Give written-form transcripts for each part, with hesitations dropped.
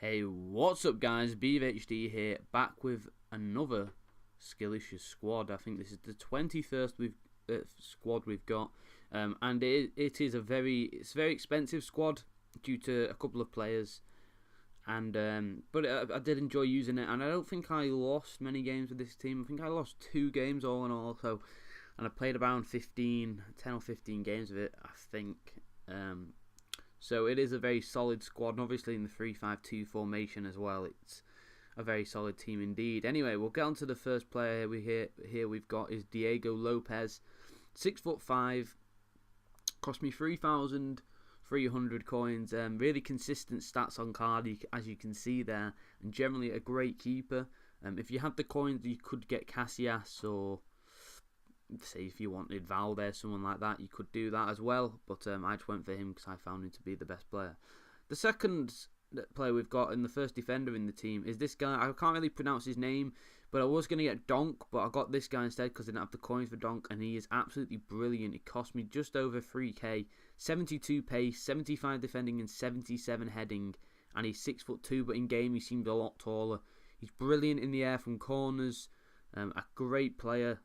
Hey, what's up guys, BVHD here, back with another Skillicious squad. I think this is the 21st squad we've got, and it is a very expensive squad due to a couple of players, and but I did enjoy using it, and I don't think I lost many games with this team. I think I lost 2 games all in all, and I played about 10 or 15 games of it, I think. So it is a very solid squad, and obviously in the 3-5-2 formation as well, it's a very solid team indeed. Anyway, we'll get on to the first player here we've got is Diego Lopez, 6'5", cost me 3,300 coins. Really consistent stats on card, as you can see there, and generally a great keeper. If you had the coins, you could get Casillas, or say if you wanted Valdez, someone like that, you could do that as well, but I just went for him because I found him to be the best player. The second player we've got, and the first defender in the team, is this guy. I can't really pronounce his name, but I was going to get Donk, but I got this guy instead because I didn't have the coins for Donk, and he is absolutely brilliant. It cost me just over 3k, 72 pace, 75 defending and 77 heading, and he's 6'2", but in game he seemed a lot taller. He's brilliant in the air from corners, a great player.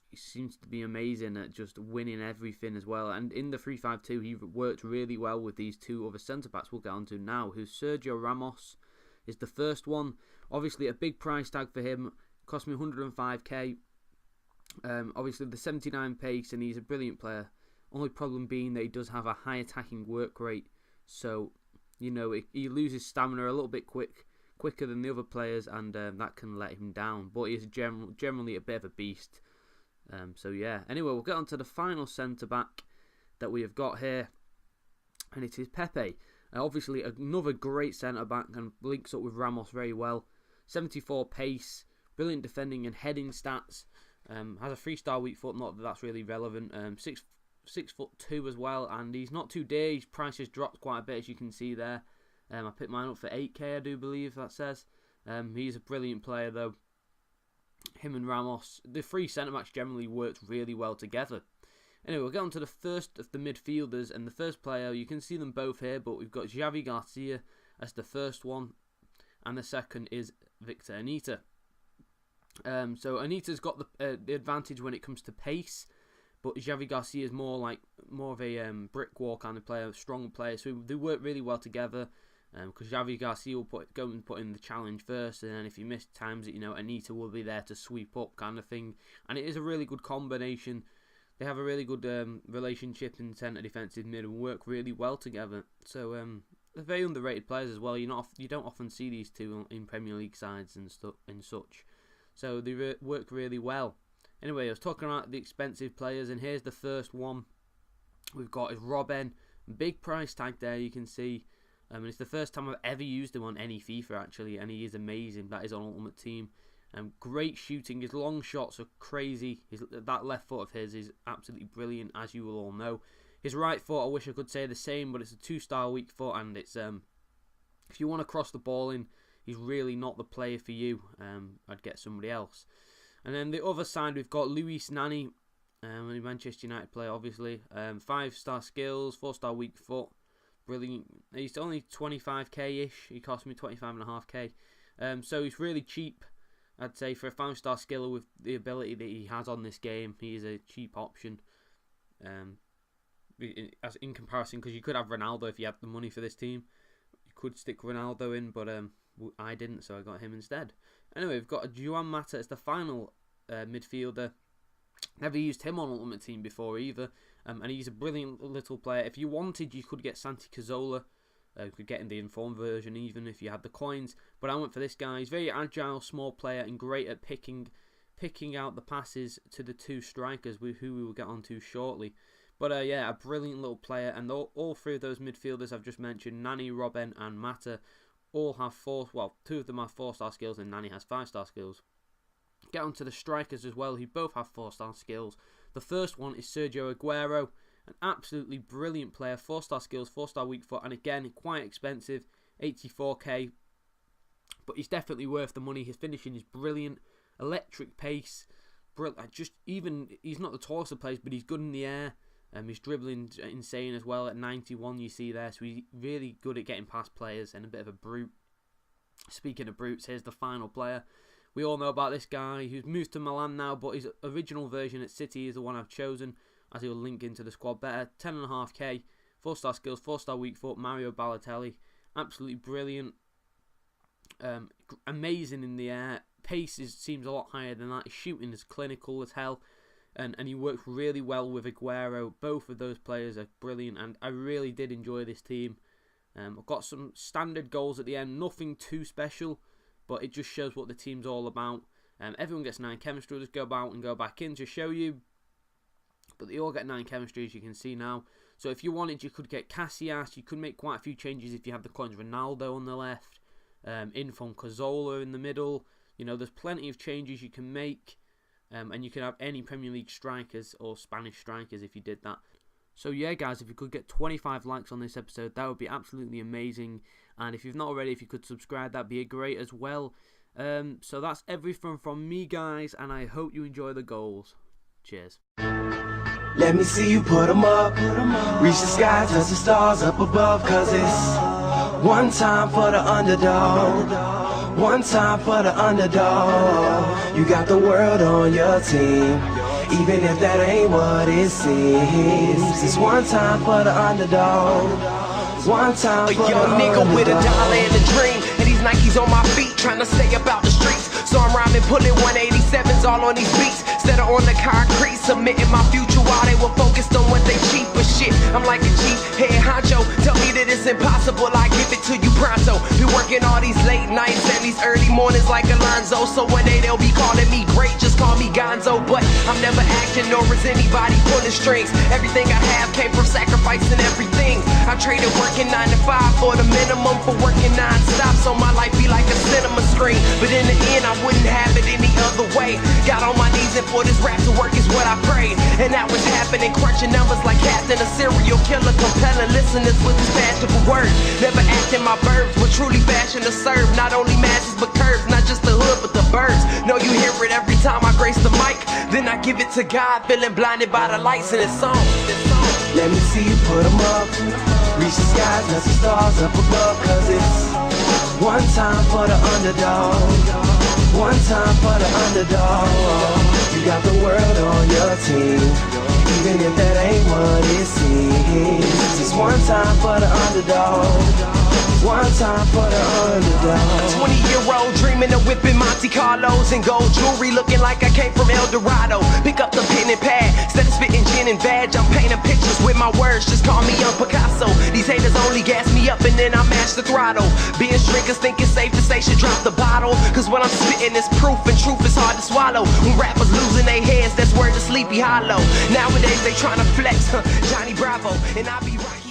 He seems to be amazing at just winning everything as well. And in the 3-5-2, he worked really well with these two other centre-backs we'll get on to now, who's Sergio Ramos is the first one. Obviously, a big price tag for him. Cost me 105k. Obviously, the 79 pace, and he's a brilliant player. Only problem being that he does have a high attacking work rate. So, you know, he loses stamina a little bit quicker than the other players, and that can let him down. But he's generally a bit of a beast. So yeah, anyway, we'll get on to the final centre-back that we have got here, and it is Pepe. Obviously, another great centre-back, and links up with Ramos very well. 74 pace, brilliant defending and heading stats. Has a 3-star weak foot, not that that's really relevant. 6'2" as well, and he's not too dear. His price has dropped quite a bit, as you can see there. I picked mine up for 8k, I do believe that says. He's a brilliant player though. Him and Ramos, the 3 centre-backs generally worked really well together. Anyway, we'll get on to the first of the midfielders, and the first player, you can see them both here, but we've got Javi Garcia as the first one, and the second is Victor Anita. So Anita's got the advantage when it comes to pace, but Javi Garcia is more of a brick wall kind of player, strong player, so they work really well together. Because Javi Garcia will go and put in the challenge first, and then if he missed times, Anita will be there to sweep up, kind of thing. And it is a really good combination. They have a really good relationship in centre defensive mid and work really well together. So they're very underrated players as well. You don't often see these two in Premier League sides and such. So they work really well. Anyway, I was talking about the expensive players, and here's the first one we've got is Robben. Big price tag there, you can see. And it's the first time I've ever used him on any FIFA actually, and he is amazing. That is on Ultimate Team. Great shooting. His long shots are crazy. That left foot of his is absolutely brilliant, as you will all know. His right foot, I wish I could say the same, but it's a 2-star weak foot, and it's if you want to cross the ball in, he's really not the player for you. I'd get somebody else. And then the other side, we've got Luis Nani, a Manchester United player, obviously. 5-star skills, 4-star weak foot. Brilliant. He's only 25k-ish. He cost me 25.5k. So he's really cheap, I'd say, for a 5-star skiller with the ability that he has on this game. He is a cheap option. As in comparison, because you could have Ronaldo if you had the money for this team. You could stick Ronaldo in, but I didn't, so I got him instead. Anyway, we've got Juan Mata as the final midfielder. Never used him on Ultimate Team before either. And he's a brilliant little player. If you wanted, you could get Santi Cazorla. You could get in the informed version even if you had the coins. But I went for this guy. He's very agile, small player, and great at picking out the passes to the 2 strikers, who we will get onto shortly. But yeah, a brilliant little player. And all 3 of those midfielders I've just mentioned, Nani, Robben, and Mata, all have 2 of them have 4-star skills, and Nani has 5-star skills. Get on to the strikers as well, who both have 4-star skills. The first one is Sergio Aguero, an absolutely brilliant player, 4-star skills, 4-star weak foot, and again, quite expensive, 84k, but he's definitely worth the money. His finishing is brilliant, electric pace, he's not the tallest of players, but he's good in the air, His dribbling's insane as well at 91, you see there. So he's really good at getting past players and a bit of a brute. Speaking of brutes, here's the final player. We all know about this guy who's moved to Milan now, but his original version at City is the one I've chosen, as he'll link into the squad better. 10.5k, 4-star skills, 4-star weak foot, Mario Balotelli. Absolutely brilliant. Amazing in the air. Pace seems a lot higher than that. His shooting is clinical as hell. And he works really well with Aguero. Both of those players are brilliant, and I really did enjoy this team. I've got some standard goals at the end, nothing too special, but it just shows what the team's all about. Everyone gets 9 chemistry. I'll just go about and go back in to show you. But they all get 9 chemistry, as you can see now. So if you wanted, you could get Casillas. You could make quite a few changes if you have the coins. Ronaldo on the left, Infon Cazorla in the middle. You know, there's plenty of changes you can make. And you can have any Premier League strikers or Spanish strikers if you did that. So yeah, guys, if you could get 25 likes on this episode, that would be absolutely amazing. And if you've not already, if you could subscribe, that'd be great as well. So that's everything from me, guys, and I hope you enjoy the goals. Cheers. Let me see you put 'em up. Reach the sky, touch the stars up above. Cause it's one time for the underdog. One time for the underdog. You got the world on your team, even if that ain't what it seems. It's one time for the underdog. One time for the young nigga underdog. with a dollar and a dream, and these Nikes on my feet, trying to stay about the streets. So I'm rhyming, pulling 187s all on these beats, instead of on the concrete, submitting my future while they were focused on what they cheap. But shit, I'm like a cheap head honcho. Tell me that it's impossible, I give it to you pronto. Been working all these late nights and these early mornings like Alonzo. So one day they'll be calling me great, just call me Gonzo. But I'm never acting, nor is anybody pulling strings. Everything I have came from sacrificing everything. I traded working 9 to 5 for the minimum for working non-stop, so my life be like a cinema screen. But in the end, I wouldn't have it any other way. Got on my knees and for this rap to work is what I prayed. And that was happening, crunching numbers like Captain, a serial killer, compelling listeners with his fashionable words. Never acting my verbs, but truly fashion to serve not only masses but curves, not just the hood but the birds. Know you hear it every time I grace the mic, then I give it to God, feeling blinded by the lights in this song. Let me see you put 'em up. Reach the skies, touch the stars up above. Cause it's one time for the underdog. One time for the underdog. You got the world on your team, even if that ain't what it seems. It's one time for the underdog. One time for the underdog. 20-year-old dreaming of whipping Monte Carlos and gold jewelry, looking like I came from El Dorado. Pick up the pen and pad, instead of spitting gin and vag, I'm painting pictures with my words, just call me Young Picasso. These haters only gas me up and then I mash the throttle. Binge drinkers think it's safe to say should drop the bottle, cause what I'm spitting is proof, and truth is hard to swallow. When rappers losing their heads, that's word to Sleepy Hollow. Nowadays they trying to flex, Johnny Bravo, and I be right here.